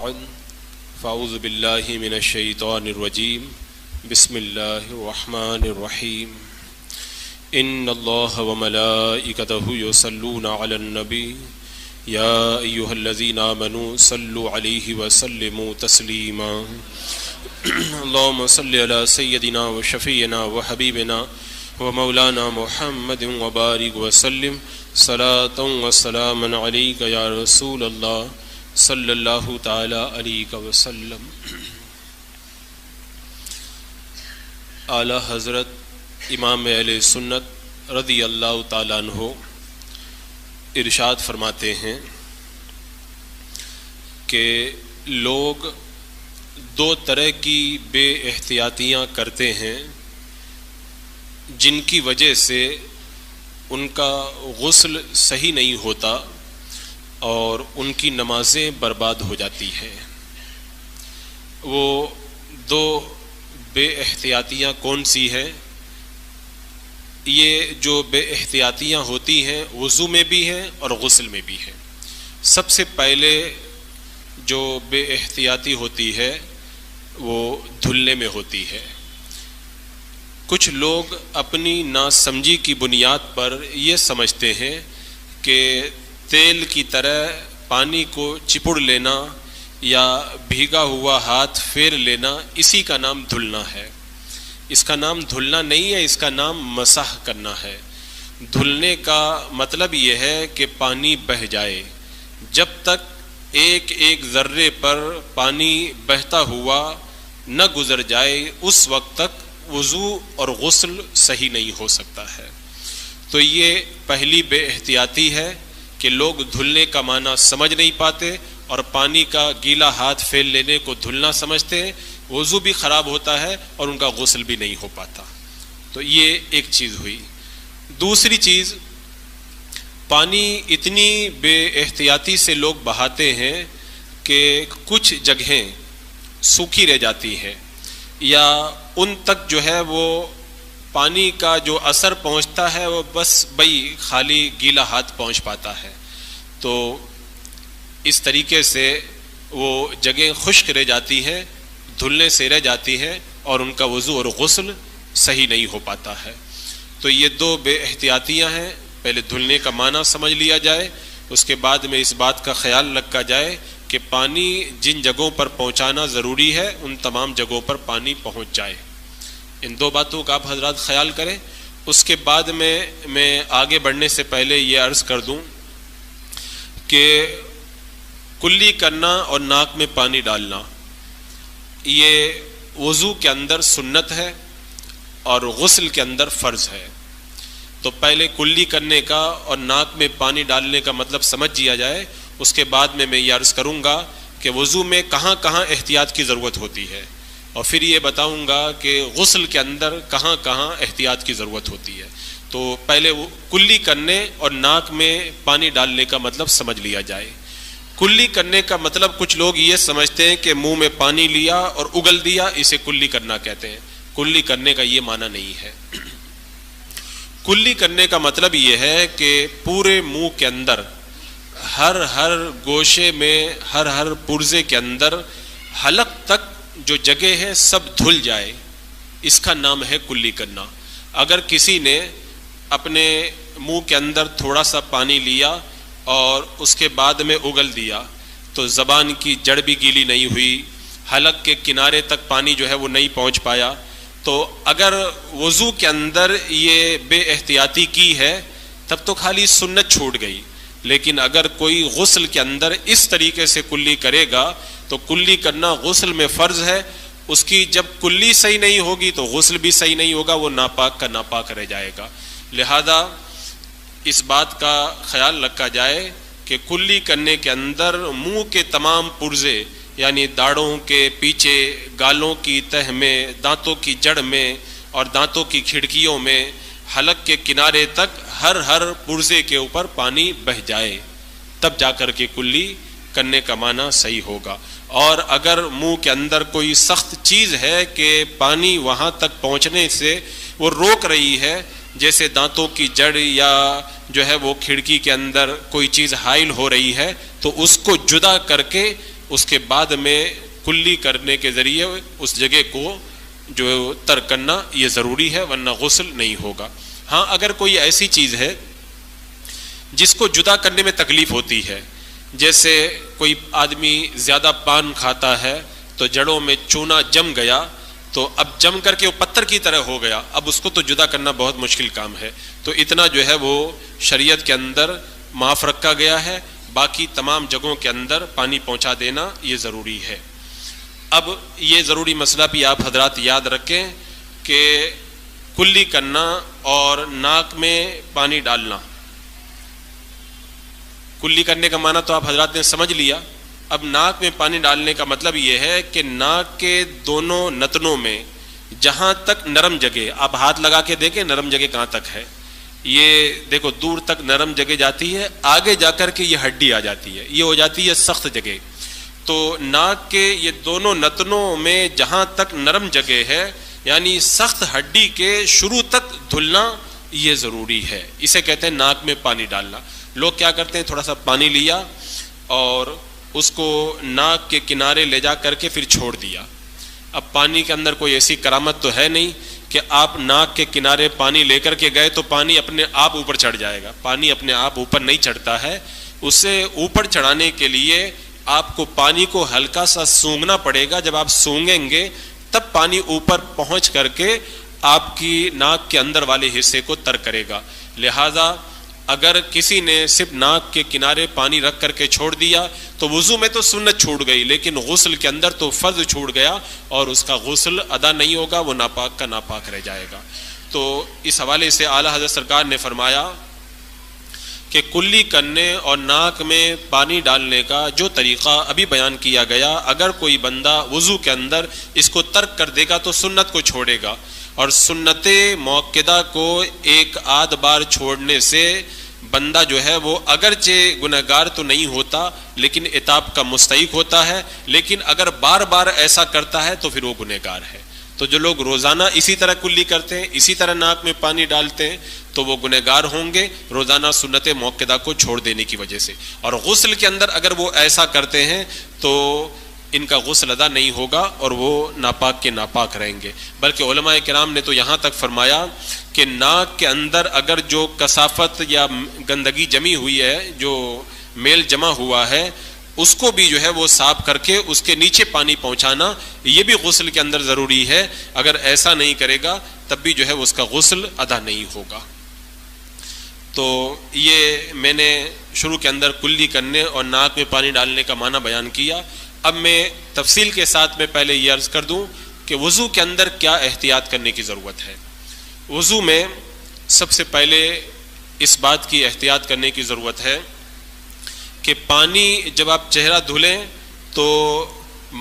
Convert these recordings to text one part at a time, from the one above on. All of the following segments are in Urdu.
بعد فاعوذ باللہ من الشیطان الرجیم بسم اللہ الرحمن الرحیم ان اللہ وملائکتہ یصلون علی النبی یا ایہا الذین آمنوا صلوا علیہ وسلموا تسلیما اللہم صل علی سیدنا وشفیعنا وحبیبنا ومولانا محمد وبارک وسلم صلاۃ وسلاما علیک یا رسول اللہ صلی اللہ تعالی علیہ وسلم۔ اعلیٰ حضرت امام اہل سنت رضی اللہ تعالیٰ عنہ ارشاد فرماتے ہیں کہ لوگ دو طرح کی بے احتیاطیاں کرتے ہیں جن کی وجہ سے ان کا غسل صحیح نہیں ہوتا اور ان کی نمازیں برباد ہو جاتی ہیں۔ وہ دو بے احتیاطیاں کون سی ہیں؟ یہ جو بے احتیاطیاں ہوتی ہیں وضو میں بھی ہیں اور غسل میں بھی ہیں۔ سب سے پہلے جو بے احتیاطی ہوتی ہے وہ دھلنے میں ہوتی ہے۔ کچھ لوگ اپنی ناسمجھی کی بنیاد پر یہ سمجھتے ہیں کہ تیل کی طرح پانی کو چپڑ لینا یا بھیگا ہوا ہاتھ پھیر لینا اسی کا نام دھلنا ہے۔ اس کا نام دھلنا نہیں ہے، اس کا نام مسح کرنا ہے۔ دھلنے کا مطلب یہ ہے کہ پانی بہہ جائے، جب تک ایک ایک ذرے پر پانی بہتا ہوا نہ گزر جائے اس وقت تک وضو اور غسل صحیح نہیں ہو سکتا ہے۔ تو یہ پہلی بے احتیاطی ہے کہ لوگ دھلنے کا معنی سمجھ نہیں پاتے اور پانی کا گیلا ہاتھ پھیل لینے کو دھلنا سمجھتے ہیں، وضو بھی خراب ہوتا ہے اور ان کا غسل بھی نہیں ہو پاتا۔ تو یہ ایک چیز ہوئی۔ دوسری چیز، پانی اتنی بے احتیاطی سے لوگ بہاتے ہیں کہ کچھ جگہیں سوکھی رہ جاتی ہیں یا ان تک جو ہے وہ پانی کا جو اثر پہنچتا ہے وہ بس خالی گیلا ہاتھ پہنچ پاتا ہے۔ تو اس طریقے سے وہ جگہیں خشک رہ جاتی ہیں، دھلنے سے رہ جاتی ہیں اور ان کا وضو اور غسل صحیح نہیں ہو پاتا ہے۔ تو یہ دو بے احتیاطیاں ہیں، پہلے دھلنے کا معنی سمجھ لیا جائے، اس کے بعد میں اس بات کا خیال رکھا جائے کہ پانی جن جگہوں پر پہنچانا ضروری ہے ان تمام جگہوں پر پانی پہنچ جائے۔ ان دو باتوں کا آپ حضرات خیال کریں۔ اس کے بعد میں آگے بڑھنے سے پہلے یہ عرض کر دوں کہ کلی کرنا اور ناک میں پانی ڈالنا یہ وضو کے اندر سنت ہے اور غسل کے اندر فرض ہے۔ تو پہلے کلی کرنے کا اور ناک میں پانی ڈالنے کا مطلب سمجھ لیا جائے، اس کے بعد میں یہ عرض کروں گا کہ وضو میں کہاں کہاں احتیاط کی ضرورت ہوتی ہے اور پھر یہ بتاؤں گا کہ غسل کے اندر کہاں کہاں احتیاط کی ضرورت ہوتی ہے۔ تو پہلے کلی کرنے اور ناک میں پانی ڈالنے کا مطلب سمجھ لیا جائے۔ کلی کرنے کا مطلب کچھ لوگ یہ سمجھتے ہیں کہ منہ میں پانی لیا اور اگل دیا، اسے کلی کرنا کہتے ہیں۔ کلی کرنے کا یہ معنی نہیں ہے۔ کلی کرنے کا مطلب یہ ہے کہ پورے منہ کے اندر ہر گوشے میں ہر پرزے کے اندر حلق تک جو جگہ ہے سب دھل جائے، اس کا نام ہے کلی کرنا۔ اگر کسی نے اپنے منہ کے اندر تھوڑا سا پانی لیا اور اس کے بعد میں اگل دیا تو زبان کی جڑ بھی گیلی نہیں ہوئی، حلق کے کنارے تک پانی جو ہے وہ نہیں پہنچ پایا، تو اگر وضو کے اندر یہ بے احتیاطی کی ہے تب تو خالی سنت چھوٹ گئی۔ لیکن اگر کوئی غسل کے اندر اس طریقے سے کلی کرے گا تو کلی کرنا غسل میں فرض ہے، اس کی جب کلی صحیح نہیں ہوگی تو غسل بھی صحیح نہیں ہوگا، وہ ناپاک کا ناپاک رہ جائے گا۔ لہذا اس بات کا خیال رکھا جائے کہ کلی کرنے کے اندر منہ کے تمام پرزے یعنی داڑھوں کے پیچھے، گالوں کی تہ میں، دانتوں کی جڑ میں اور دانتوں کی کھڑکیوں میں، حلق کے کنارے تک ہر پرزے کے اوپر پانی بہہ جائے، تب جا کر کے کلی کرنے کا معنی صحیح ہوگا۔ اور اگر منہ کے اندر کوئی سخت چیز ہے کہ پانی وہاں تک پہنچنے سے وہ روک رہی ہے، جیسے دانتوں کی جڑ یا جو ہے وہ کھڑکی کے اندر کوئی چیز حائل ہو رہی ہے، تو اس کو جدا کر کے اس کے بعد میں کلی کرنے کے ذریعے اس جگہ کو جو ترک کرنا یہ ضروری ہے، ورنہ غسل نہیں ہوگا۔ ہاں اگر کوئی ایسی چیز ہے جس کو جدا کرنے میں تکلیف ہوتی ہے، جیسے کوئی آدمی زیادہ پان کھاتا ہے تو جڑوں میں چونا جم گیا، تو اب جم کر کے وہ پتھر کی طرح ہو گیا، اب اس کو تو جدا کرنا بہت مشکل کام ہے، تو اتنا جو ہے وہ شریعت کے اندر معاف رکھا گیا ہے، باقی تمام جگہوں کے اندر پانی پہنچا دینا یہ ضروری ہے۔ اب یہ ضروری مسئلہ بھی آپ حضرات یاد رکھیں کہ کلی کرنا اور ناک میں پانی ڈالنا، کلی کرنے کا معنی تو آپ حضرات نے سمجھ لیا، اب ناک میں پانی ڈالنے کا مطلب یہ ہے کہ ناک کے دونوں نتنوں میں جہاں تک نرم جگہ، آپ ہاتھ لگا کے دیکھیں نرم جگہ کہاں تک ہے، یہ دیکھو دور تک نرم جگہ جاتی ہے، آگے جا کر کے یہ ہڈی آ جاتی ہے، یہ ہو جاتی ہے سخت جگہ، تو ناک کے یہ دونوں نتنوں میں جہاں تک نرم جگہ ہے یعنی سخت ہڈی کے شروع تک دھلنا یہ ضروری ہے، اسے کہتے ہیں ناک میں پانی ڈالنا۔ لوگ کیا کرتے ہیں، تھوڑا سا پانی لیا اور اس کو ناک کے کنارے لے جا کر کے پھر چھوڑ دیا۔ اب پانی کے اندر کوئی ایسی کرامت تو ہے نہیں کہ آپ ناک کے کنارے پانی لے کر کے گئے تو پانی اپنے آپ اوپر چڑھ جائے گا، پانی اپنے آپ اوپر نہیں چڑھتا ہے، اسے اوپر چڑھانے کے لیے آپ کو پانی کو ہلکا سا سونگھنا پڑے گا، جب آپ سونگیں گے تب پانی اوپر پہنچ کر کے آپ کی ناک کے اندر والے حصے کو تر کرے گا۔ لہذا اگر کسی نے صرف ناک کے کنارے پانی رکھ کر کے چھوڑ دیا تو وضو میں تو سنت چھوٹ گئی، لیکن غسل کے اندر تو فرض چھوٹ گیا اور اس کا غسل ادا نہیں ہوگا، وہ ناپاک کا ناپاک رہ جائے گا۔ تو اس حوالے سے اعلیٰ حضرت سرکار نے فرمایا کہ کلی کرنے اور ناک میں پانی ڈالنے کا جو طریقہ ابھی بیان کیا گیا، اگر کوئی بندہ وضو کے اندر اس کو ترک کر دے گا تو سنت کو چھوڑے گا، اور سنت موقدہ کو ایک آدھ بار چھوڑنے سے بندہ جو ہے وہ اگرچہ گنہگار تو نہیں ہوتا لیکن عتاب کا مستحق ہوتا ہے، لیکن اگر بار بار ایسا کرتا ہے تو پھر وہ گنہگار ہے۔ تو جو لوگ روزانہ اسی طرح کلی کرتے ہیں، اسی طرح ناک میں پانی ڈالتے ہیں تو وہ گنہگار ہوں گے روزانہ سنت موقدہ کو چھوڑ دینے کی وجہ سے، اور غسل کے اندر اگر وہ ایسا کرتے ہیں تو ان کا غسل ادا نہیں ہوگا اور وہ ناپاک کے ناپاک رہیں گے۔ بلکہ علماء کرام نے تو یہاں تک فرمایا کہ ناک کے اندر اگر جو کثافت یا گندگی جمی ہوئی ہے، جو میل جمع ہوا ہے، اس کو بھی جو ہے وہ صاف کر کے اس کے نیچے پانی پہنچانا یہ بھی غسل کے اندر ضروری ہے، اگر ایسا نہیں کرے گا تب بھی جو ہے اس کا غسل ادا نہیں ہوگا۔ تو یہ میں نے شروع کے اندر کلی کرنے اور ناک میں پانی ڈالنے کا معنی بیان کیا۔ اب میں تفصیل کے ساتھ میں پہلے یہ عرض کر دوں کہ وضو کے اندر کیا احتیاط کرنے کی ضرورت ہے۔ وضو میں سب سے پہلے اس بات کی احتیاط کرنے کی ضرورت ہے کہ پانی جب آپ چہرہ دھلیں تو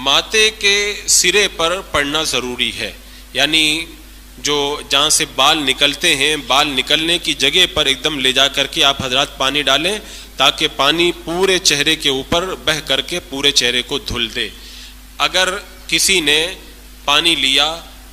ماتھے کے سرے پر پڑنا ضروری ہے، یعنی جو جہاں سے بال نکلتے ہیں، بال نکلنے کی جگہ پر ایک دم لے جا کر کے آپ حضرات پانی ڈالیں تاکہ پانی پورے چہرے کے اوپر بہہ کر کے پورے چہرے کو دھل دے۔ اگر کسی نے پانی لیا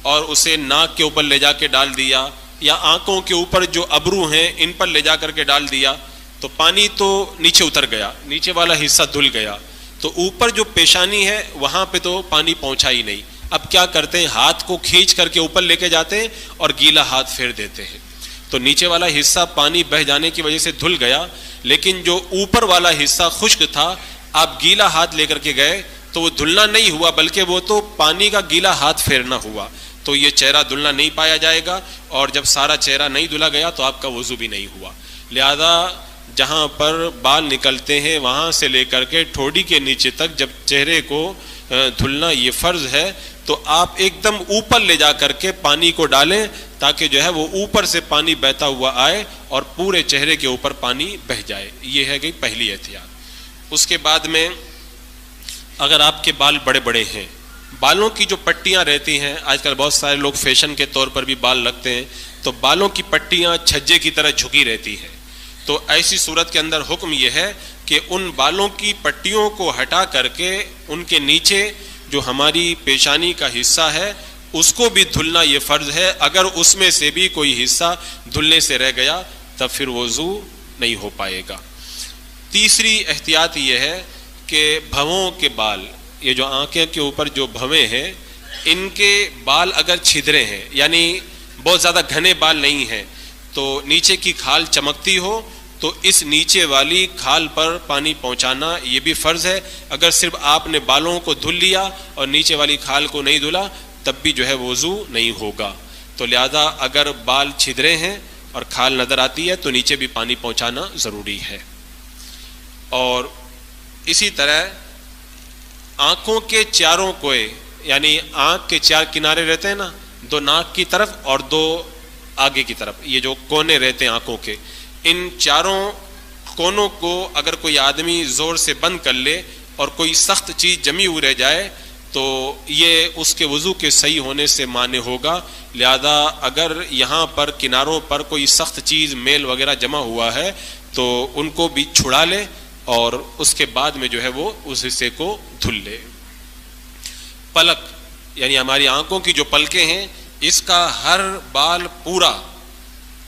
اور اسے ناک کے اوپر لے جا کے ڈال دیا یا آنکھوں کے اوپر جو ابرو ہیں ان پر لے جا کر کے ڈال دیا تو پانی تو نیچے اتر گیا، نیچے والا حصہ دھل گیا، تو اوپر جو پیشانی ہے وہاں پہ تو پانی پہنچا ہی نہیں۔ اب کیا کرتے ہیں، ہاتھ کو کھینچ کر کے اوپر لے کے جاتے ہیں اور گیلا ہاتھ پھیر دیتے ہیں، تو نیچے والا حصہ پانی بہہ جانے کی وجہ سے دھل گیا، لیکن جو اوپر والا حصہ خشک تھا آپ گیلا ہاتھ لے کر کے گئے تو وہ دھلنا نہیں ہوا بلکہ وہ تو پانی کا گیلا ہاتھ پھیرنا ہوا، تو یہ چہرہ دھلنا نہیں پایا جائے گا، اور جب سارا چہرہ نہیں دھلا گیا تو آپ کا وضو بھی نہیں ہوا۔ لہذا جہاں پر بال نکلتے ہیں وہاں سے لے کر کے ٹھوڑی کے نیچے تک جب چہرے کو دھلنا یہ فرض ہے تو آپ ایک دم اوپر لے جا کر کے پانی کو ڈالیں تاکہ جو ہے وہ اوپر سے پانی بہتا ہوا آئے اور پورے چہرے کے اوپر پانی بہہ جائے۔ یہ ہے گئی پہلی احتیاط۔ اس کے بعد میں اگر آپ کے بال بڑے بڑے ہیں، بالوں کی جو پٹیاں رہتی ہیں، آج کل بہت سارے لوگ فیشن کے طور پر بھی بال رکھتے ہیں، تو بالوں کی پٹیاں چھجے کی طرح جھکی رہتی ہے، تو ایسی صورت کے اندر حکم یہ ہے کہ ان بالوں کی پٹیوں کو ہٹا کر کے ان کے نیچے جو ہماری پیشانی کا حصہ ہے اس کو بھی دھلنا یہ فرض ہے۔ اگر اس میں سے بھی کوئی حصہ دھلنے سے رہ گیا تب پھر وضو نہیں ہو پائے گا۔ تیسری احتیاط یہ ہے کہ بھووں کے بال، یہ جو آنکھیں کے اوپر جو بھویں ہیں، ان کے بال اگر چھدرے ہیں، یعنی بہت زیادہ گھنے بال نہیں ہیں، تو نیچے کی کھال چمکتی ہو تو اس نیچے والی کھال پر پانی پہنچانا یہ بھی فرض ہے. اگر صرف آپ نے بالوں کو دھل لیا اور نیچے والی کھال کو نہیں دھلا تب بھی جو ہے وضو نہیں ہوگا. تو لہذا اگر بال چھدرے ہیں اور کھال نظر آتی ہے تو نیچے بھی پانی پہنچانا ضروری ہے. اور اسی طرح آنکھوں کے چاروں کوے، یعنی آنکھ کے چار کنارے رہتے ہیں نا، دو ناک کی طرف اور دو آگے کی طرف، یہ جو کونے رہتے ہیں آنکھوں کے، ان چاروں کونوں کو اگر کوئی آدمی زور سے بند کر لے اور کوئی سخت چیز جمی ہوئی رہ جائے تو یہ اس کے وضو کے صحیح ہونے سے مانع ہوگا. لہذا اگر یہاں پر کناروں پر کوئی سخت چیز میل وغیرہ جمع ہوا ہے تو ان کو بھی چھڑا لے اور اس کے بعد میں جو ہے وہ اس حصے کو دھل لے. پلک، یعنی ہماری آنکھوں کی جو پلکیں ہیں، اس کا ہر بال پورا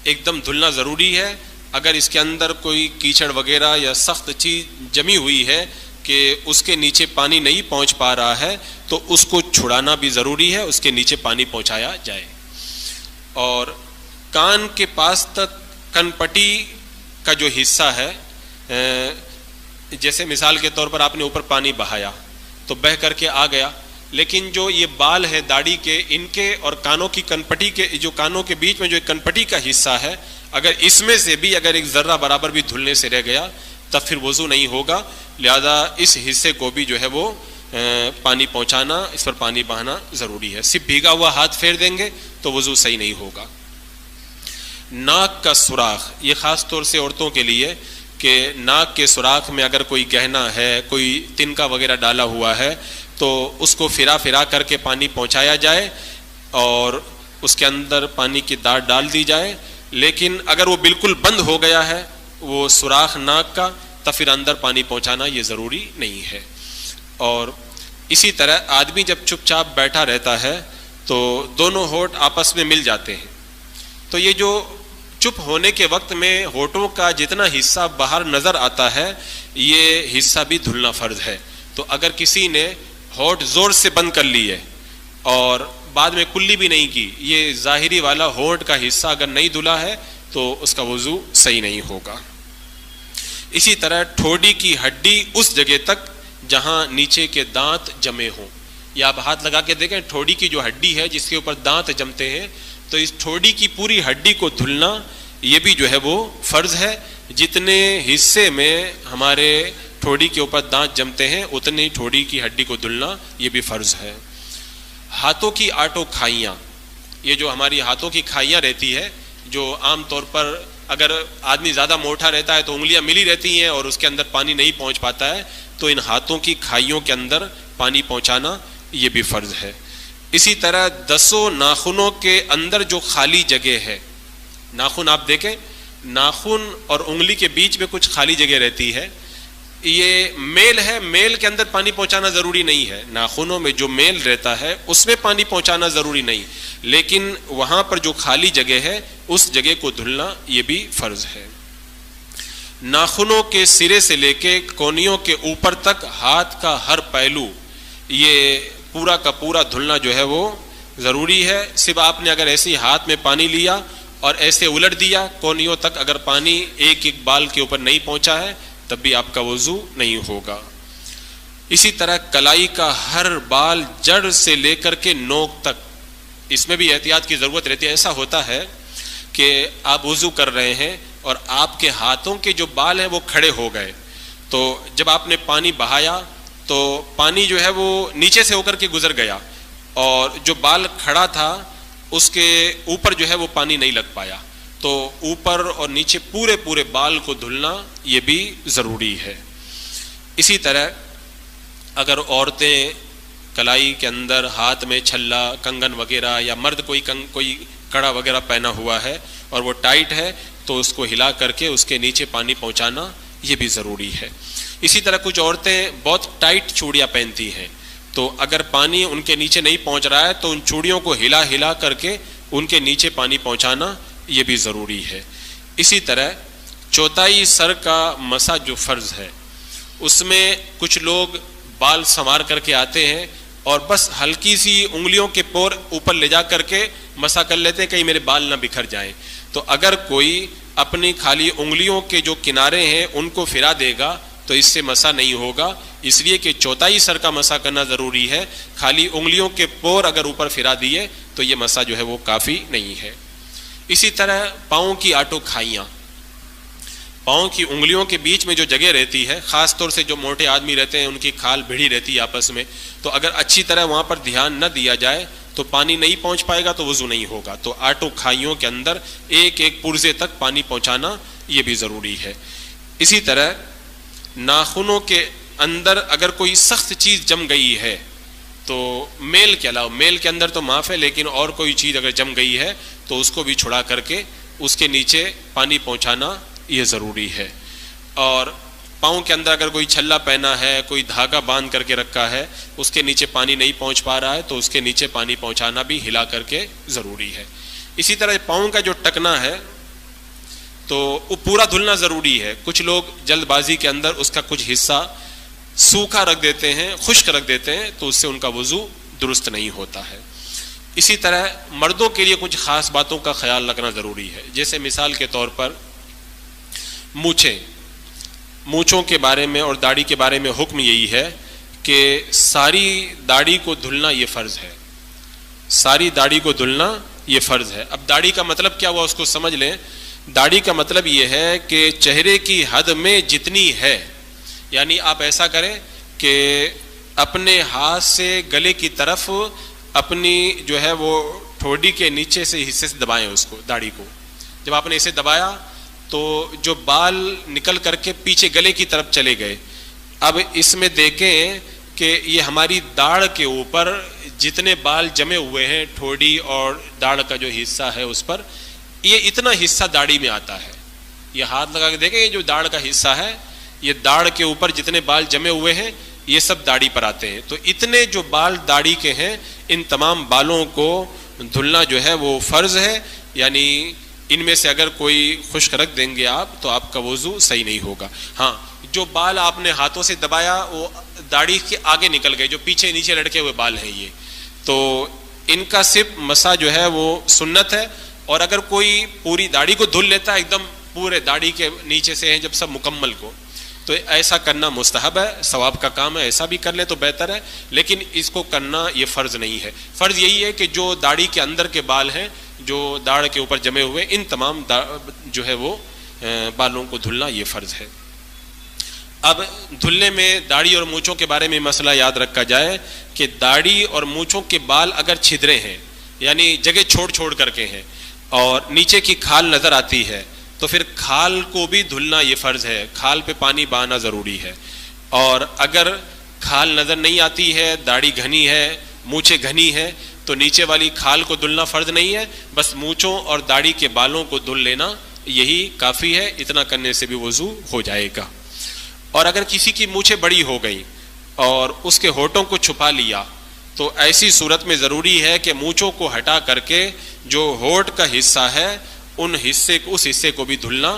ایک دم دھلنا ضروری ہے. اگر اس کے اندر کوئی کیچڑ وغیرہ یا سخت چیز جمی ہوئی ہے کہ اس کے نیچے پانی نہیں پہنچ پا رہا ہے تو اس کو چھڑانا بھی ضروری ہے، اس کے نیچے پانی پہنچایا جائے. اور کان کے پاس تک کن پٹی کا جو حصہ ہے، جیسے مثال کے طور پر آپ نے اوپر پانی بہایا تو بہہ کر کے آ گیا، لیکن جو یہ بال ہیں داڑھی کے، ان کے اور کانوں کی کنپٹی کے، جو کانوں کے بیچ میں جو ایک کنپٹی کا حصہ ہے، اگر اس میں سے بھی اگر ایک ذرہ برابر بھی دھلنے سے رہ گیا تب پھر وضو نہیں ہوگا. لہذا اس حصے کو بھی جو ہے وہ پانی پہنچانا، اس پر پانی بہانا ضروری ہے. صرف بھیگا ہوا ہاتھ پھیر دیں گے تو وضو صحیح نہیں ہوگا. ناک کا سوراخ، یہ خاص طور سے عورتوں کے لیے، کہ ناک کے سوراخ میں اگر کوئی گہنا ہے، کوئی تنکا وغیرہ ڈالا ہوا ہے تو اس کو پھرا کر کے پانی پہنچایا جائے اور اس کے اندر پانی کی دار ڈال دی جائے. لیکن اگر وہ بالکل بند ہو گیا ہے وہ سوراخ ناک کا تو پھر اندر پانی پہنچانا یہ ضروری نہیں ہے. اور اسی طرح آدمی جب چپ چاپ بیٹھا رہتا ہے تو دونوں ہونٹ آپس میں مل جاتے ہیں، تو یہ جو چپ ہونے کے وقت میں ہونٹوں کا جتنا حصہ باہر نظر آتا ہے یہ حصہ بھی دھلنا فرض ہے. تو اگر کسی نے ہونٹ زور سے بند کر لیے اور بعد میں کلی بھی نہیں کی، یہ ظاہری والا ہونٹ کا حصہ اگر نہیں دھلا ہے تو اس کا وضو صحیح نہیں ہوگا. اسی طرح ٹھوڑی کی ہڈی اس جگہ تک جہاں نیچے کے دانت جمے ہوں، یا آپ ہاتھ لگا کے دیکھیں ٹھوڑی کی جو ہڈی ہے جس کے اوپر دانت جمتے ہیں، تو اس ٹھوڑی کی پوری ہڈی کو دھلنا یہ بھی جو ہے وہ فرض ہے. جتنے حصے میں ہمارے ٹھوڑی کے اوپر دانت جمتے ہیں اتنی ٹھوڑی کی ہڈی کو دھلنا یہ بھی فرض ہے. ہاتھوں کی آٹو کھائیاں، یہ جو ہماری ہاتھوں کی کھائیاں رہتی ہے، جو عام طور پر اگر آدمی زیادہ موٹا رہتا ہے تو انگلیاں ملی رہتی ہیں اور اس کے اندر پانی نہیں پہنچ پاتا ہے، تو ان ہاتھوں کی کھائیوں کے اندر پانی پہنچانا یہ بھی فرض ہے. اسی طرح 10 ناخنوں کے اندر جو خالی جگہ ہے، ناخن آپ دیکھیں، ناخن اور انگلی کے بیچ میں کچھ خالی جگہ رہتی ہے، یہ میل ہے، میل کے اندر پانی پہنچانا ضروری نہیں ہے. ناخنوں میں جو میل رہتا ہے اس میں پانی پہنچانا ضروری نہیں، لیکن وہاں پر جو خالی جگہ ہے اس جگہ کو دھلنا یہ بھی فرض ہے. ناخنوں کے سرے سے لے کے کونیوں کے اوپر تک ہاتھ کا ہر پہلو یہ پورا کا پورا دھلنا جو ہے وہ ضروری ہے. صرف آپ نے اگر ایسے ہاتھ میں پانی لیا اور ایسے الٹ دیا کونیوں تک اگر پانی ایک ایک بال کے اوپر نہیں پہنچا ہے تب بھی آپ کا وضو نہیں ہوگا. اسی طرح کلائی کا ہر بال جڑ سے لے کر کے نوک تک، اس میں بھی احتیاط کی ضرورت رہتی ہے. ایسا ہوتا ہے کہ آپ وضو کر رہے ہیں اور آپ کے ہاتھوں کے جو بال ہیں وہ کھڑے ہو گئے، تو جب آپ نے پانی بہایا تو پانی جو ہے وہ نیچے سے ہو کر کے گزر گیا اور جو بال کھڑا تھا اس کے اوپر جو ہے وہ پانی نہیں لگ پایا، تو اوپر اور نیچے پورے بال کو دھلنا یہ بھی ضروری ہے. اسی طرح اگر عورتیں کلائی کے اندر ہاتھ میں چھلا، کنگن وغیرہ، یا مرد کوئی کڑا وغیرہ پہنا ہوا ہے اور وہ ٹائٹ ہے تو اس کو ہلا کر کے اس کے نیچے پانی پہنچانا یہ بھی ضروری ہے. اسی طرح کچھ عورتیں بہت ٹائٹ چوڑیاں پہنتی ہیں، تو اگر پانی ان کے نیچے نہیں پہنچ رہا ہے تو ان چوڑیوں کو ہلا کر کے ان کے نیچے پانی پہنچانا یہ بھی ضروری ہے. اسی طرح چوتھائی سر کا مسح جو فرض ہے اس میں کچھ لوگ بال سنوار کر کے آتے ہیں اور بس ہلکی سی انگلیوں کے پور اوپر لے جا کر کے مسا کر لیتے ہیں کہیں میرے بال نہ بکھر جائیں. تو اگر کوئی اپنی خالی انگلیوں کے جو کنارے ہیں ان کو پھرا دے گا تو اس سے مسا نہیں ہوگا, اس لیے کہ چوتھائی سر کا مسا کرنا ضروری ہے. خالی انگلیوں کے پور اگر اوپر پھرا دیے تو یہ مسا جو ہے وہ کافی نہیں ہے. اسی طرح پاؤں کی آٹو کھائیاں, پاؤں کی انگلیوں کے بیچ میں جو جگہ رہتی ہے, خاص طور سے جو موٹے آدمی رہتے ہیں ان کی کھال بھیڑی رہتی ہے آپس میں, تو اگر اچھی طرح وہاں پر دھیان نہ دیا جائے تو پانی نہیں پہنچ پائے گا تو وضو نہیں ہوگا. تو آٹو کھائیوں کے اندر ایک ایک پرزے تک پانی پہنچانا یہ بھی ضروری ہے. اسی طرح ناخنوں کے اندر اگر کوئی سخت چیز جم گئی ہے تو میل کے علاوہ, میل کے اندر تو معاف ہے, لیکن اور کوئی چیز اگر جم گئی ہے تو اس کو بھی چھڑا کر کے اس کے نیچے پانی پہنچانا یہ ضروری ہے. اور پاؤں کے اندر اگر کوئی چھلا پہنا ہے, کوئی دھاگا باندھ کر کے رکھا ہے, اس کے نیچے پانی نہیں پہنچ پا رہا ہے تو اس کے نیچے پانی پہنچانا بھی ہلا کر کے ضروری ہے. اسی طرح پاؤں کا جو ٹکنا ہے تو وہ پورا دھلنا ضروری ہے. کچھ لوگ جلد بازی کے اندر اس کا کچھ حصہ سوکھا رکھ دیتے ہیں, خشک رکھ دیتے ہیں, تو اس سے ان کا وضو درست نہیں ہوتا ہے. اسی طرح مردوں کے لیے کچھ خاص باتوں کا خیال رکھنا ضروری ہے. جیسے مثال کے طور پر مونچھوں کے بارے میں اور داڑھی کے بارے میں حکم یہی ہے کہ ساری داڑھی کو دھلنا یہ فرض ہے, ساری داڑھی کو دھلنا یہ فرض ہے. اب داڑھی کا مطلب کیا ہوا اس کو سمجھ لیں. داڑھی کا مطلب یہ ہے کہ چہرے کی حد میں جتنی ہے, یعنی آپ ایسا کریں کہ اپنے ہاتھ سے گلے کی طرف اپنی جو ہے وہ ٹھوڈی کے نیچے سے حصے سے دبائیں اس کو, داڑھی کو. جب آپ نے اسے دبایا تو جو بال نکل کر کے پیچھے گلے کی طرف چلے گئے. اب اس میں دیکھیں کہ یہ ہماری داڑھ کے اوپر جتنے بال جمے ہوئے ہیں, ٹھوڈی اور داڑھ کا جو حصہ ہے اس پر, یہ اتنا حصہ داڑھی میں آتا ہے. یہ ہاتھ لگا کے دیکھیں, یہ جو داڑھ کا حصہ ہے, یہ داڑھ کے اوپر جتنے بال جمے ہوئے ہیں یہ سب داڑھی پر آتے ہیں. تو اتنے جو بال داڑھی کے ہیں ان تمام بالوں کو دھلنا جو ہے وہ فرض ہے. یعنی ان میں سے اگر کوئی خشک رکھ دیں گے آپ تو آپ کا وضو صحیح نہیں ہوگا. ہاں, جو بال آپ نے ہاتھوں سے دبایا وہ داڑھی کے آگے نکل گئے, جو پیچھے نیچے لٹکے ہوئے بال ہیں یہ, تو ان کا صرف مسا جو ہے وہ سنت ہے. اور اگر کوئی پوری داڑھی کو دھل لیتا ہے ایک دم پورے داڑھی کے نیچے سے ہیں جب سب مکمل کو, تو ایسا کرنا مستحب ہے, ثواب کا کام ہے, ایسا بھی کر لے تو بہتر ہے, لیکن اس کو کرنا یہ فرض نہیں ہے. فرض یہی ہے کہ جو داڑھی کے اندر کے بال ہیں جو داڑھ کے اوپر جمے ہوئے, ان تمام جو ہے وہ بالوں کو دھلنا یہ فرض ہے. اب دھلنے میں داڑھی اور مونچھوں کے بارے میں مسئلہ یاد رکھا جائے کہ داڑھی اور مونچھوں کے بال اگر چھدرے ہیں, یعنی جگہ چھوڑ چھوڑ کر کے ہیں, اور نیچے کی کھال نظر آتی ہے تو پھر کھال کو بھی دھلنا یہ فرض ہے, کھال پہ پانی بہانا ضروری ہے. اور اگر کھال نظر نہیں آتی ہے, داڑھی گھنی ہے, مونچھیں گھنی ہے, تو نیچے والی کھال کو دھلنا فرض نہیں ہے, بس مونچھوں اور داڑھی کے بالوں کو دھل لینا یہی کافی ہے. اتنا کرنے سے بھی وضو ہو جائے گا. اور اگر کسی کی مونچھیں بڑی ہو گئیں اور اس کے ہونٹوں کو چھپا لیا تو ایسی صورت میں ضروری ہے کہ مونچھوں کو ہٹا کر کے جو ہونٹ کا حصہ ہے اس حصے کو بھی دھلنا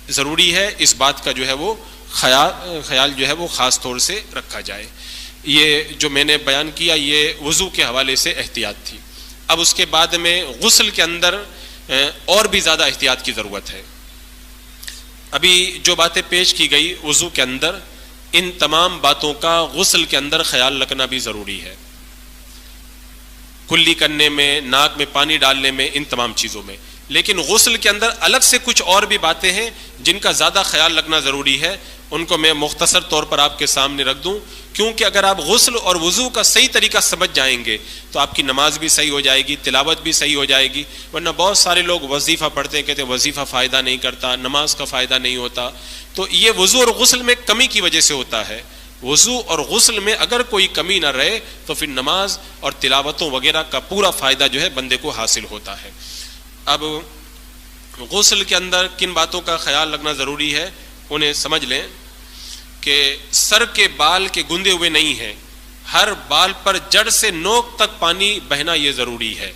ضروری ہے. اس بات کا جو ہے وہ خیال جو ہے وہ خاص طور سے رکھا جائے. یہ جو میں نے بیان کیا یہ وضو کے حوالے سے احتیاط تھی. اب اس کے بعد میں غسل کے اندر اور بھی زیادہ احتیاط کی ضرورت ہے. ابھی جو باتیں پیش کی گئی وضو کے اندر, ان تمام باتوں کا غسل کے اندر خیال رکھنا بھی ضروری ہے. کلی کرنے میں, ناک میں پانی ڈالنے میں, ان تمام چیزوں میں. لیکن غسل کے اندر الگ سے کچھ اور بھی باتیں ہیں جن کا زیادہ خیال رکھنا ضروری ہے. ان کو میں مختصر طور پر آپ کے سامنے رکھ دوں, کیونکہ اگر آپ غسل اور وضو کا صحیح طریقہ سمجھ جائیں گے تو آپ کی نماز بھی صحیح ہو جائے گی, تلاوت بھی صحیح ہو جائے گی. ورنہ بہت سارے لوگ وظیفہ پڑھتے ہیں, کہتے ہیں وظیفہ فائدہ نہیں کرتا, نماز کا فائدہ نہیں ہوتا. تو یہ وضو اور غسل میں کمی کی وجہ سے ہوتا ہے. وضو اور غسل میں اگر کوئی کمی نہ رہے تو پھر نماز اور تلاوتوں وغیرہ کا پورا فائدہ جو ہے بندے کو حاصل ہوتا ہے. اب غسل کے اندر کن باتوں کا خیال رکھنا ضروری ہے انہیں سمجھ لیں کہ سر کے بال کے گندے ہوئے نہیں ہیں, ہر بال پر جڑ سے نوک تک پانی بہنا یہ ضروری ہے.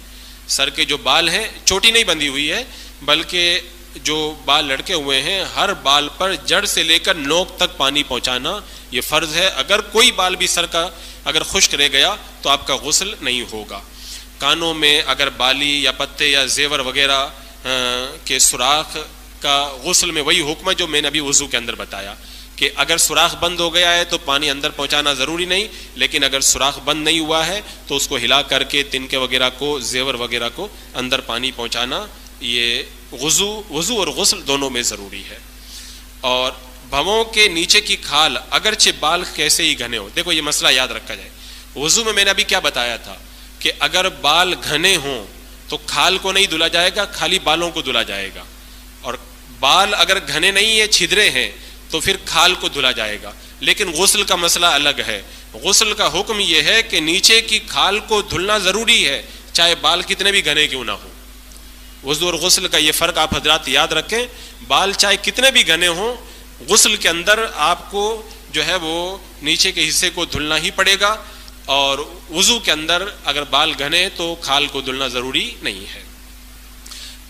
سر کے جو بال ہیں چوٹی نہیں بندھی ہوئی ہے بلکہ جو بال لڑکے ہوئے ہیں ہر بال پر جڑ سے لے کر نوک تک پانی پہنچانا یہ فرض ہے. اگر کوئی بال بھی سر کا اگر خشک رہ گیا تو آپ کا غسل نہیں ہوگا. کانوں میں اگر بالی یا پتے یا زیور وغیرہ کے سوراخ کا غسل میں وہی حکم ہے جو میں نے ابھی وضو کے اندر بتایا کہ اگر سوراخ بند ہو گیا ہے تو پانی اندر پہنچانا ضروری نہیں, لیکن اگر سوراخ بند نہیں ہوا ہے تو اس کو ہلا کر کے تنکے وغیرہ کو زیور وغیرہ کو اندر پانی پہنچانا یہ وضو اور غسل دونوں میں ضروری ہے. اور بھووں کے نیچے کی کھال اگرچہ بال کیسے ہی گھنے ہو, دیکھو یہ مسئلہ یاد رکھا جائے. وضو میں نے ابھی کیا بتایا تھا کہ اگر بال گھنے ہوں تو کھال کو نہیں دھلا جائے گا, خالی بالوں کو دھلا جائے گا. اور بال اگر گھنے نہیں ہیں, چھدرے ہیں, تو پھر کھال کو دھلا جائے گا. لیکن غسل کا مسئلہ الگ ہے. غسل کا حکم یہ ہے کہ نیچے کی کھال کو دھلنا ضروری ہے, چاہے بال کتنے بھی گھنے کیوں نہ ہو. وضو اور غسل کا یہ فرق آپ حضرات یاد رکھیں. بال چاہے کتنے بھی گھنے ہوں, غسل کے اندر آپ کو جو ہے وہ نیچے کے حصے کو دھلنا ہی پڑے گا, اور وضو کے اندر اگر بال گھنے تو کھال کو دھلنا ضروری نہیں ہے.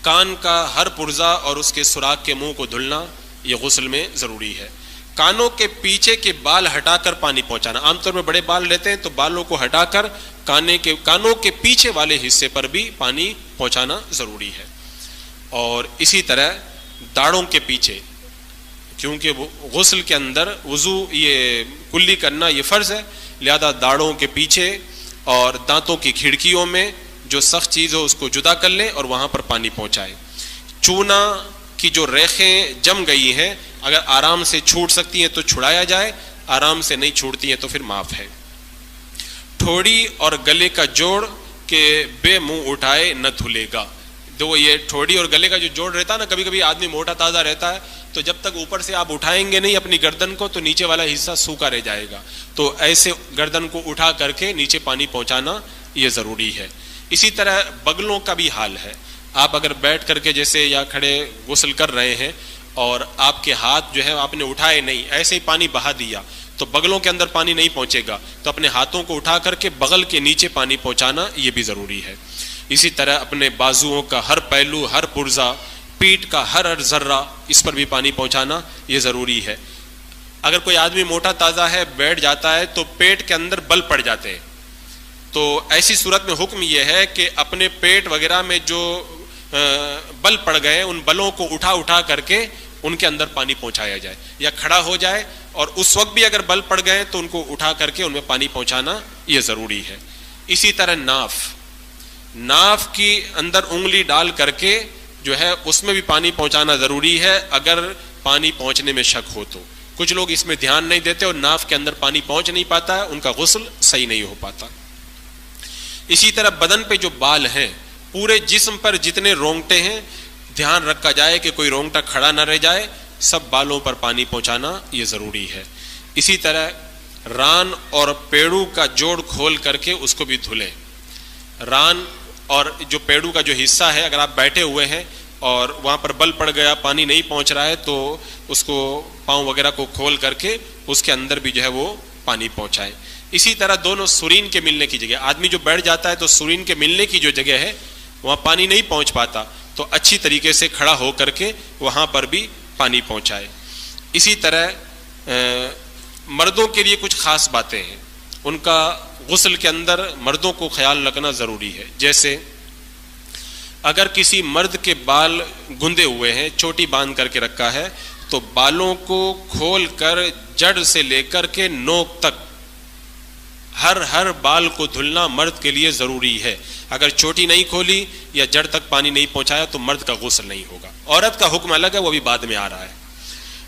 کان کا ہر پرزہ اور اس کے سوراخ کے منہ کو دھلنا یہ غسل میں ضروری ہے. کانوں کے پیچھے کے بال ہٹا کر پانی پہنچانا, عام طور پر بڑے بال لیتے ہیں تو بالوں کو ہٹا کر کانوں کے پیچھے والے حصے پر بھی پانی پہنچانا ضروری ہے. اور اسی طرح داڑھوں کے پیچھے, کیونکہ غسل کے اندر وضو یہ کلی کرنا یہ فرض ہے, لہذا داڑھوں کے پیچھے اور دانتوں کی کھڑکیوں میں جو سخت چیز ہو اس کو جدا کر لیں اور وہاں پر پانی پہنچائیں. چونا کی جو ریخیں جم گئی ہیں اگر آرام سے چھوٹ سکتی ہیں تو چھڑایا جائے, آرام سے نہیں چھوٹتی ہیں تو پھر معاف ہے. ٹھوڑی اور گلے کا جوڑ کہ بے منہ اٹھائے نہ دھلے گا. دو یہ ٹھوڑی اور گلے کا جو جوڑ رہتا ہے نا, کبھی کبھی آدمی موٹا تازہ رہتا ہے تو جب تک اوپر سے آپ اٹھائیں گے نہیں اپنی گردن کو تو نیچے والا حصہ سوکھا رہ جائے گا. تو ایسے گردن کو اٹھا کر کے نیچے پانی پہنچانا یہ ضروری ہے. اسی طرح بغلوں کا بھی حال ہے. آپ اگر بیٹھ کر کے جیسے یا کھڑے غسل کر رہے ہیں اور آپ کے ہاتھ جو ہے آپ نے اٹھائے نہیں, ایسے ہی پانی بہا دیا تو بغلوں کے اندر پانی نہیں پہنچے گا, تو اپنے ہاتھوں کو اٹھا کر کے بغل کے نیچے پانی پہنچانا یہ بھی ضروری ہے. اسی طرح اپنے بازوؤں کا ہر پہلو, ہر پرزہ, پیٹھ کا ہر ذرہ, اس پر بھی پانی پہنچانا یہ ضروری ہے. اگر کوئی آدمی موٹا تازہ ہے بیٹھ جاتا ہے تو پیٹ کے اندر بل پڑ جاتے ہیں, تو ایسی صورت میں حکم یہ ہے کہ اپنے پیٹ وغیرہ میں جو بل پڑ گئے ان بلوں کو اٹھا کر کے ان کے اندر پانی پہنچایا جائے, یا کھڑا ہو جائے اور اس وقت بھی اگر بل پڑ گئے تو ان کو اٹھا کر کے ان میں پانی پہنچانا یہ ضروری ہے. اسی طرح ناف کی اندر انگلی ڈال کر کے جو ہے اس میں بھی پانی پہنچانا ضروری ہے اگر پانی پہنچنے میں شک ہو تو. کچھ لوگ اس میں دھیان نہیں دیتے اور ناف کے اندر پانی پہنچ نہیں پاتا ہے, ان کا غسل صحیح نہیں ہو پاتا. اسی طرح بدن پہ جو بال ہیں, پورے جسم پر جتنے رونگٹے ہیں دھیان رکھا جائے کہ کوئی رونگٹا کھڑا نہ رہ جائے, سب بالوں پر پانی پہنچانا یہ ضروری ہے. اسی طرح ران اور پیڑو کا جوڑ کھول کر کے اس کو بھی دھلیں. ران اور جو پیڑو کا جو حصہ ہے اگر آپ بیٹھے ہوئے ہیں اور وہاں پر بل پڑ گیا, پانی نہیں پہنچ رہا ہے, تو اس کو پاؤں وغیرہ کو کھول کر کے اس کے اندر بھی جو ہے وہ پانی پہنچائیں. اسی طرح دونوں سرین کے ملنے کی جگہ, آدمی جو بیٹھ جاتا ہے تو سرین کے ملنے کی جو جگہ ہے وہاں پانی نہیں پہنچ پاتا, تو اچھی طریقے سے کھڑا ہو کر کے وہاں پر بھی پانی پہنچائے. اسی طرح مردوں کے لیے کچھ خاص باتیں ہیں, ان کا غسل کے اندر مردوں کو خیال رکھنا ضروری ہے. جیسے اگر کسی مرد کے بال گندے ہوئے ہیں, چوٹی باندھ کر کے رکھا ہے, تو بالوں کو کھول کر جڑ سے لے کر کے نوک تک ہر بال کو دھلنا مرد کے لیے ضروری ہے. اگر چوٹی نہیں کھولی یا جڑ تک پانی نہیں پہنچایا تو مرد کا غسل نہیں ہوگا. عورت کا حکم الگ ہے, وہ بھی بعد میں آ رہا ہے.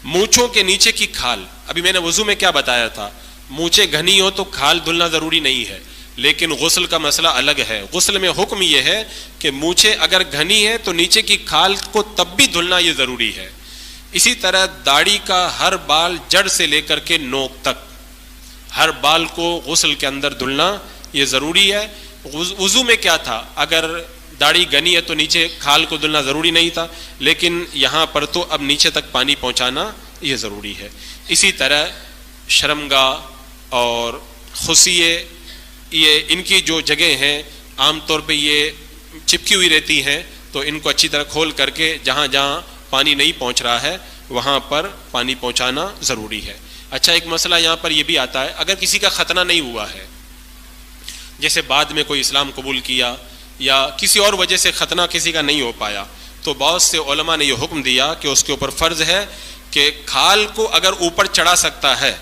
مونچھوں کے نیچے کی کھال, ابھی میں نے وضو میں کیا بتایا تھا, مونچھیں گھنی ہو تو کھال دھلنا ضروری نہیں ہے, لیکن غسل کا مسئلہ الگ ہے. غسل میں حکم یہ ہے کہ مونچھیں اگر گھنی ہے تو نیچے کی کھال کو تب بھی دھلنا یہ ضروری ہے. اسی طرح داڑھی کا ہر بال جڑ سے لے کر کے نوک تک ہر بال کو غسل کے اندر دھلنا یہ ضروری ہے. وضو میں کیا تھا, اگر داڑھی گھنی ہے تو نیچے کھال کو دھلنا ضروری نہیں تھا, لیکن یہاں پر تو اب نیچے تک پانی پہنچانا یہ ضروری ہے. اسی طرح شرمگاہ اور خصیے, یہ ان کی جو جگہیں ہیں عام طور پہ یہ چپکی ہوئی رہتی ہیں, تو ان کو اچھی طرح کھول کر کے جہاں جہاں پانی نہیں پہنچ رہا ہے وہاں پر پانی پہنچانا ضروری ہے۔ اچھا، ایک مسئلہ یہاں پر یہ بھی آتا ہے، اگر کسی کا ختنہ نہیں ہوا ہے، جیسے بعد میں کوئی اسلام قبول کیا یا کسی اور وجہ سے ختنہ کسی کا نہیں ہو پایا، تو بہت سے علماء نے یہ حکم دیا کہ اس کے اوپر فرض ہے کہ کھال کو اگر اوپر چڑھا سکتا ہے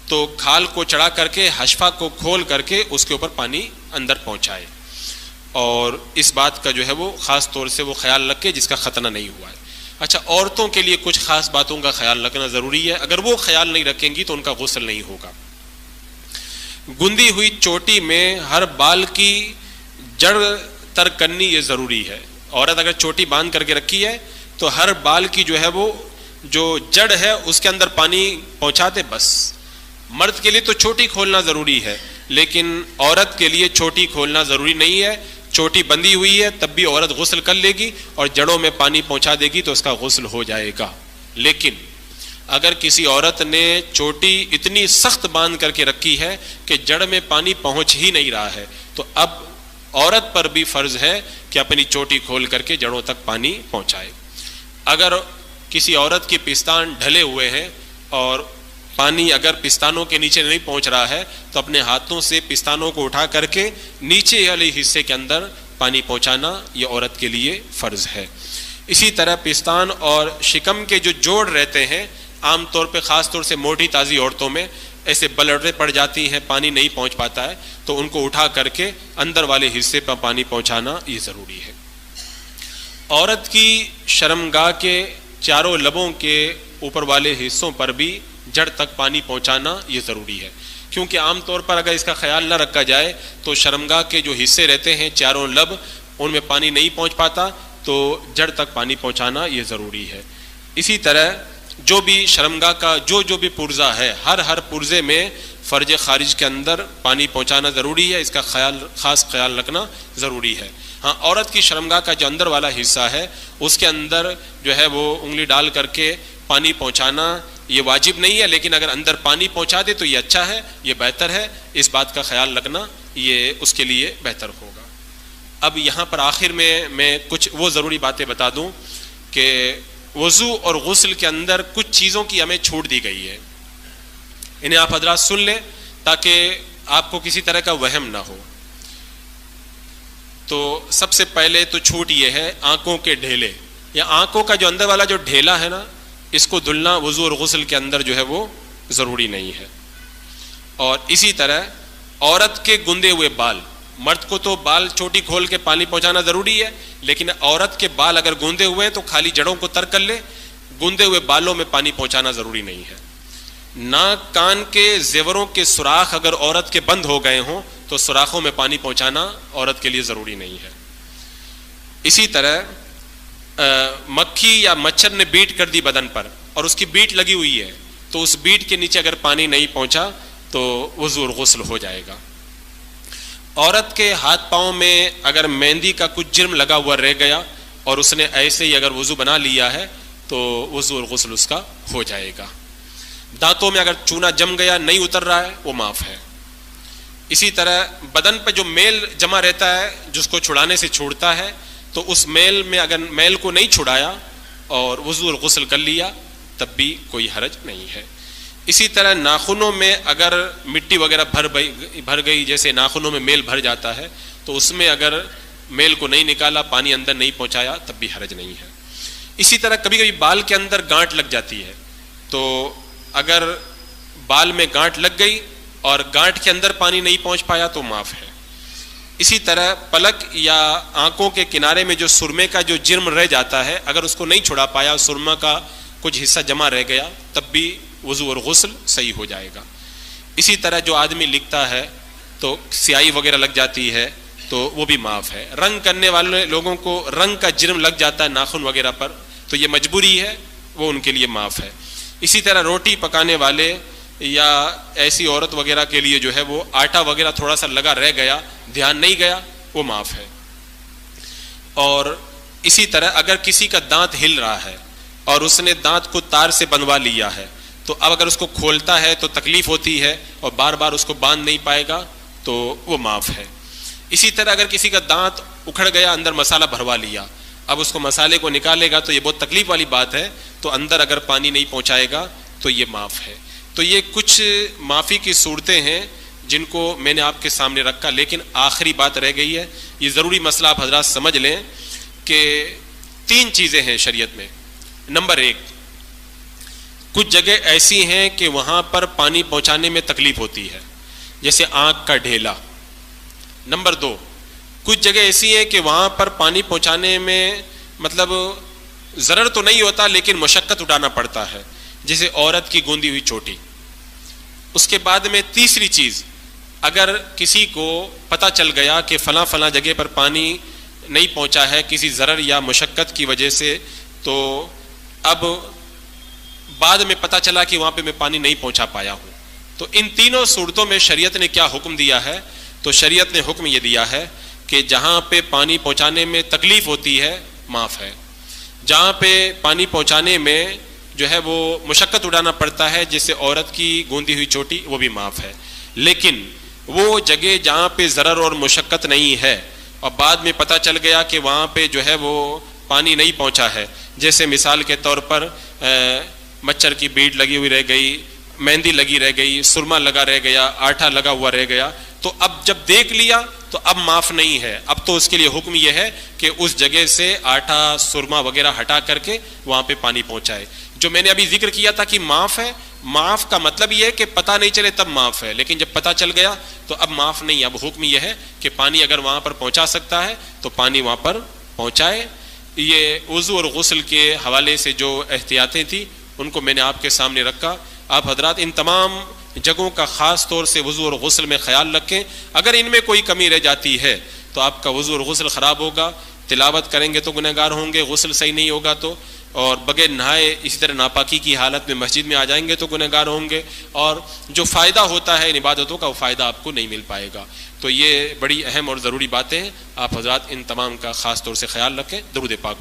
تو کھال کو چڑھا کر کے حشفہ کو کھول کر کے اس کے اوپر پانی اندر پہنچائے، اور اس بات کا جو ہے وہ خاص طور سے وہ خیال رکھے جس کا ختنہ نہیں ہوا ہے۔ اچھا، عورتوں کے لیے کچھ خاص باتوں کا خیال رکھنا ضروری ہے، اگر وہ خیال نہیں رکھیں گی تو ان کا غسل نہیں ہوگا۔ گندی ہوئی چوٹی میں ہر بال کی جڑ تر کرنی یہ ضروری ہے۔ عورت اگر چوٹی باندھ کر کے رکھی ہے تو ہر بال کی جو ہے وہ جو جڑ ہے اس کے اندر پانی پہنچا دے بس۔ مرد کے لیے تو چوٹی کھولنا ضروری ہے، لیکن عورت کے لیے چوٹی کھولنا ضروری نہیں ہے۔ چوٹی بندھی ہوئی ہے تب بھی عورت غسل کر لے گی اور جڑوں میں پانی پہنچا دے گی تو اس کا غسل ہو جائے گا۔ لیکن اگر کسی عورت نے چوٹی اتنی سخت باندھ کر کے رکھی ہے کہ جڑ میں پانی پہنچ ہی نہیں رہا ہے تو اب عورت پر بھی فرض ہے کہ اپنی چوٹی کھول کر کے جڑوں تک پانی پہنچائے۔ اگر کسی عورت کی پستان ڈھلے ہوئے ہیں اور پانی اگر پستانوں کے نیچے نہیں پہنچ رہا ہے تو اپنے ہاتھوں سے پستانوں کو اٹھا کر کے نیچے والے حصے کے اندر پانی پہنچانا یہ عورت کے لیے فرض ہے۔ اسی طرح پستان اور شکم کے جو جوڑ رہتے ہیں، عام طور پہ خاص طور سے موٹی تازی عورتوں میں ایسے بلڑے پڑ جاتی ہیں، پانی نہیں پہنچ پاتا ہے، تو ان کو اٹھا کر کے اندر والے حصے پر پانی پہنچانا یہ ضروری ہے۔ عورت کی شرمگاہ کے چاروں لبوں کے اوپر والے حصوں پر بھی جڑ تک پانی پہنچانا یہ ضروری ہے، کیونکہ عام طور پر اگر اس کا خیال نہ رکھا جائے تو شرمگاہ کے جو حصے رہتے ہیں چاروں لب، ان میں پانی نہیں پہنچ پاتا، تو جڑ تک پانی پہنچانا یہ ضروری ہے۔ اسی طرح جو بھی شرمگاہ کا جو بھی پرزہ ہے، ہر پرزے میں فرج خارج کے اندر پانی پہنچانا ضروری ہے، اس کا خاص خیال رکھنا ضروری ہے۔ ہاں، عورت کی شرمگاہ کا جو اندر والا حصہ ہے اس کے اندر جو ہے وہ انگلی ڈال کر کے پانی پہنچانا یہ واجب نہیں ہے، لیکن اگر اندر پانی پہنچا دے تو یہ اچھا ہے، یہ بہتر ہے، اس بات کا خیال رکھنا یہ اس کے لیے بہتر ہوگا۔ اب یہاں پر آخر میں کچھ وہ ضروری باتیں بتا دوں کہ وضو اور غسل کے اندر کچھ چیزوں کی ہمیں چھوٹ دی گئی ہے، انہیں آپ حضرات سن لیں تاکہ آپ کو کسی طرح کا وہم نہ ہو۔ تو سب سے پہلے تو چھوٹ یہ ہے آنکھوں کے ڈھیلے، یا آنکھوں کا جو اندر والا جو ڈھیلا ہے نا، اس کو دھلنا وضو اور غسل کے اندر جو ہے وہ ضروری نہیں ہے۔ اور اسی طرح عورت کے گندے ہوئے بال، مرد کو تو بال چوٹی کھول کے پانی پہنچانا ضروری ہے، لیکن عورت کے بال اگر گوندے ہوئے ہیں تو خالی جڑوں کو ترک کر لے، گوندے ہوئے بالوں میں پانی پہنچانا ضروری نہیں ہے۔ ناک کان کے زیوروں کے سوراخ اگر عورت کے بند ہو گئے ہوں تو سوراخوں میں پانی پہنچانا عورت کے لیے ضروری نہیں ہے۔ اسی طرح مکھی یا مچھر نے بیٹ کر دی بدن پر اور اس کی بیٹ لگی ہوئی ہے تو اس بیٹ کے نیچے اگر پانی نہیں پہنچا تو وضو اور غسل ہو جائے گا۔ عورت کے ہاتھ پاؤں میں اگر مہندی کا کچھ جرم لگا ہوا رہ گیا اور اس نے ایسے ہی اگر وضو بنا لیا ہے تو وضو اور غسل اس کا ہو جائے گا۔ دانتوں میں اگر چونا جم گیا نہیں اتر رہا ہے وہ معاف ہے۔ اسی طرح بدن پہ جو میل جمع رہتا ہے جس کو چھڑانے سے چھوڑتا ہے تو اس میل میں اگر میل کو نہیں چھڑایا اور وضو اور غسل کر لیا تب بھی کوئی حرج نہیں ہے۔ اسی طرح ناخنوں میں اگر مٹی وغیرہ بھر گئی، جیسے ناخنوں میں میل بھر جاتا ہے تو اس میں اگر میل کو نہیں نکالا، پانی اندر نہیں پہنچایا تب بھی حرج نہیں ہے۔ اسی طرح کبھی کبھی بال کے اندر گانٹ لگ جاتی ہے تو اگر بال میں گانٹ لگ گئی اور گانٹ کے اندر پانی نہیں پہنچ پایا تو معاف ہے۔ اسی طرح پلک یا آنکھوں کے کنارے میں جو سرمے کا جو جرم رہ جاتا ہے اگر اس کو نہیں چھڑا پایا، سرما کا کچھ حصہ جمع رہ گیا تب بھی وضو اور غسل صحیح ہو جائے گا۔ اسی طرح جو آدمی لکھتا ہے تو سیاہی وغیرہ لگ جاتی ہے تو وہ بھی معاف ہے۔ رنگ کرنے والے لوگوں کو رنگ کا جرم لگ جاتا ہے ناخن وغیرہ پر تو یہ مجبوری ہے، وہ ان کے لیے معاف ہے۔ اسی طرح روٹی پکانے والے یا ایسی عورت وغیرہ کے لیے جو ہے وہ آٹا وغیرہ تھوڑا سا لگا رہ گیا، دھیان نہیں گیا، وہ معاف ہے۔ اور اسی طرح اگر کسی کا دانت ہل رہا ہے اور اس نے دانت کو تار سے بنوا لیا ہے تو اب اگر اس کو کھولتا ہے تو تکلیف ہوتی ہے اور بار بار اس کو باندھ نہیں پائے گا تو وہ معاف ہے۔ اسی طرح اگر کسی کا دانت اکھڑ گیا، اندر مسالہ بھروا لیا اب اس کو مسالے کو نکالے گا تو یہ بہت تکلیف والی بات ہے، تو اندر اگر پانی نہیں پہنچائے گا تو یہ معاف ہے۔ تو یہ کچھ معافی کی صورتیں ہیں جن کو میں نے آپ کے سامنے رکھا، لیکن آخری بات رہ گئی ہے، یہ ضروری مسئلہ آپ حضرات سمجھ لیں کہ 3 چیزیں ہیں شریعت میں۔ نمبر 1، کچھ جگہ ایسی ہیں کہ وہاں پر پانی پہنچانے میں تکلیف ہوتی ہے، جیسے آنکھ کا ڈھیلا۔ نمبر 2، کچھ جگہ ایسی ہیں کہ وہاں پر پانی پہنچانے میں مطلب ضرر تو نہیں ہوتا لیکن مشقت اٹھانا پڑتا ہے، جیسے عورت کی گوندی ہوئی چوٹی۔ اس کے بعد میں تیسری چیز، اگر کسی کو پتہ چل گیا کہ فلاں فلاں جگہ پر پانی نہیں پہنچا ہے کسی ضرر یا مشقت کی وجہ سے، تو اب بعد میں پتہ چلا کہ وہاں پہ میں پانی نہیں پہنچا پایا ہوں، تو ان تینوں صورتوں میں شریعت نے کیا حکم دیا ہے؟ تو شریعت نے حکم یہ دیا ہے کہ جہاں پہ پانی پہنچانے میں تکلیف ہوتی ہے معاف ہے، جہاں پہ پانی پہنچانے میں جو ہے وہ مشقت اٹھانا پڑتا ہے جیسے عورت کی گوندی ہوئی چوٹی، وہ بھی معاف ہے۔ لیکن وہ جگہ جہاں پہ ضرر اور مشقت نہیں ہے اور بعد میں پتہ چل گیا کہ وہاں پہ جو ہے وہ پانی نہیں پہنچا ہے، جیسے مثال کے طور پر مچھر کی بیڑ لگی ہوئی رہ گئی، مہندی لگی رہ گئی، سرما لگا رہ گیا، آٹا لگا ہوا رہ گیا، تو اب جب دیکھ لیا تو اب معاف نہیں ہے، اب تو اس کے لیے حکم یہ ہے کہ اس جگہ سے آٹا سرما وغیرہ ہٹا کر کے وہاں پہ پانی پہنچائے۔ جو میں نے ابھی ذکر کیا تھا کہ معاف ہے، معاف کا مطلب یہ ہے کہ پتہ نہیں چلے تب معاف ہے، لیکن جب پتہ چل گیا تو اب معاف نہیں، اب حکم یہ ہے کہ پانی اگر وہاں پر پہنچا سکتا ہے تو پانی وہاں پر پہنچائے۔ یہ وضو اور غسل کے حوالے سے جو احتیاطیں تھیں ان کو میں نے آپ کے سامنے رکھا۔ آپ حضرات ان تمام جگہوں کا خاص طور سے وضو اور غسل میں خیال رکھیں، اگر ان میں کوئی کمی رہ جاتی ہے تو آپ کا وضو اور غسل خراب ہوگا، تلاوت کریں گے تو گنہگار ہوں گے، غسل صحیح نہیں ہوگا تو، اور بغیر نہائے اسی طرح ناپاکی کی حالت میں مسجد میں آ جائیں گے تو گنہگار ہوں گے، اور جو فائدہ ہوتا ہے ان عبادتوں کا وہ فائدہ آپ کو نہیں مل پائے گا۔ تو یہ بڑی اہم اور ضروری باتیں ہیں، آپ حضرات ان تمام کا خاص طور سے خیال رکھیں۔ درود پاک